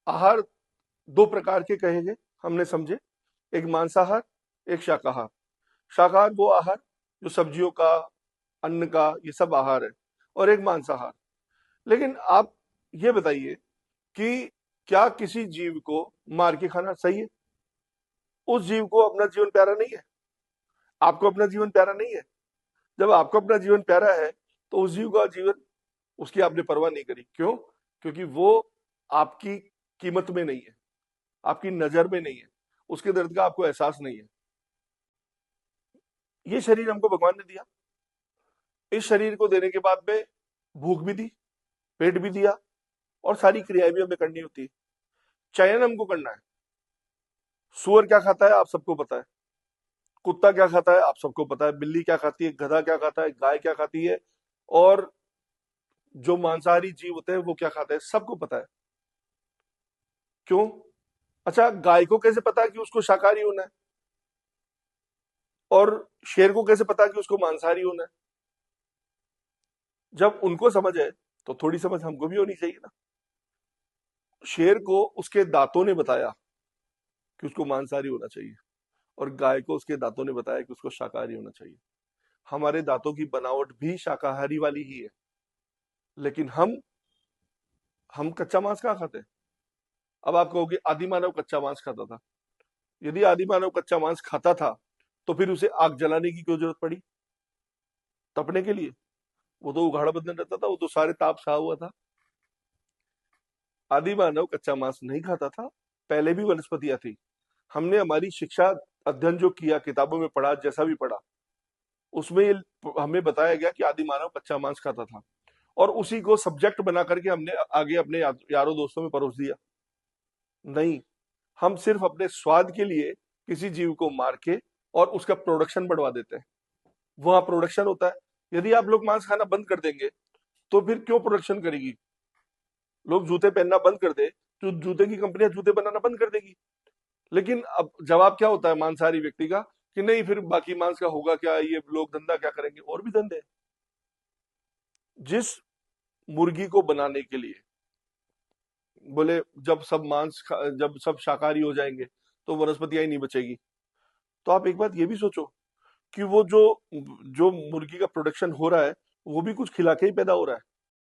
आहार दो प्रकार के कहेंगे, हमने समझे। एक मांसाहार, एक शाकाहार। शाकाहार वो आहार जो सब्जियों का, अन्न का, ये सब आहार है। और एक मांसाहार। लेकिन आप ये बताइए कि क्या किसी जीव को मार के खाना सही है? उस जीव को अपना जीवन प्यारा नहीं है? आपको अपना जीवन प्यारा नहीं है? जब आपको अपना जीवन प्यारा है तो उस जीव का जीवन, उसकी आपने परवाह नहीं करी। क्यों? क्योंकि वो आपकी कीमत में नहीं है, आपकी नजर में नहीं है, उसके दर्द का आपको एहसास नहीं है। ये शरीर हमको भगवान ने दिया। इस शरीर को देने के बाद में भूख भी दी, पेट भी दिया, और सारी क्रियाएं भी हमें करनी होती है। चयन हमको करना है। सुअर क्या खाता है आप सबको पता है, कुत्ता क्या खाता है आप सबको पता है, बिल्ली क्या खाती है, गधा क्या खाता है, गाय क्या खाती है, और जो मांसाहारी जीव होते हैं वो क्या खाते हैं, सबको पता है। क्यों? अच्छा, गाय को कैसे पता है कि उसको शाकाहारी होना है? और शेर को कैसे पता है कि उसको मांसाहारी होना है? जब उनको समझ है तो थोड़ी समझ हमको भी होनी चाहिए ना। शेर को उसके दांतों ने बताया कि उसको मांसाहारी होना चाहिए, और गाय को उसके दांतों ने बताया कि उसको शाकाहारी होना चाहिए। हमारे दांतों की बनावट भी शाकाहारी वाली ही है। लेकिन हम कच्चा मांस कहाँ खाते हैं? अब आप कहोगे आदि मानव कच्चा मांस खाता था। यदि आदि मानव कच्चा मांस खाता था तो फिर उसे आग जलाने की क्यों जरूरत पड़ी? तपने के लिए? वो तो उघाड़ा बदन रहता था, वो तो सारे ताप सहा हुआ था। आदि मानव कच्चा मांस नहीं खाता था, पहले भी वनस्पतियां थी। हमने हमारी शिक्षा, अध्ययन जो किया, किताबों में पढ़ा, जैसा भी पढ़ा, उसमें ये हमें बताया गया कि आदि मानव कच्चा मांस खाता था, और उसी को सब्जेक्ट बना करके हमने आगे अपने यारों दोस्तों में परोस दिया। नहीं, हम सिर्फ अपने स्वाद के लिए किसी जीव को मार के और उसका प्रोडक्शन बढ़वा देते हैं। वहां प्रोडक्शन होता है। यदि आप लोग मांस खाना बंद कर देंगे तो फिर क्यों प्रोडक्शन करेगी? लोग जूते पहनना बंद कर दे तो जूते की कंपनियां जूते बनाना बंद कर देगी। लेकिन अब जवाब क्या होता है मांसाहारी व्यक्ति का? कि नहीं, फिर बाकी मांस का होगा क्या, ये लोग धंधा क्या करेंगे? और भी धंधे हैं। जिस मुर्गी को बनाने के लिए बोले, जब सब शाकाहारी हो जाएंगे तो वनस्पतियां ही नहीं बचेगी, तो आप एक बात ये भी सोचो कि वो जो जो मुर्गी का प्रोडक्शन हो रहा है, वो भी कुछ खिला के ही पैदा हो रहा है।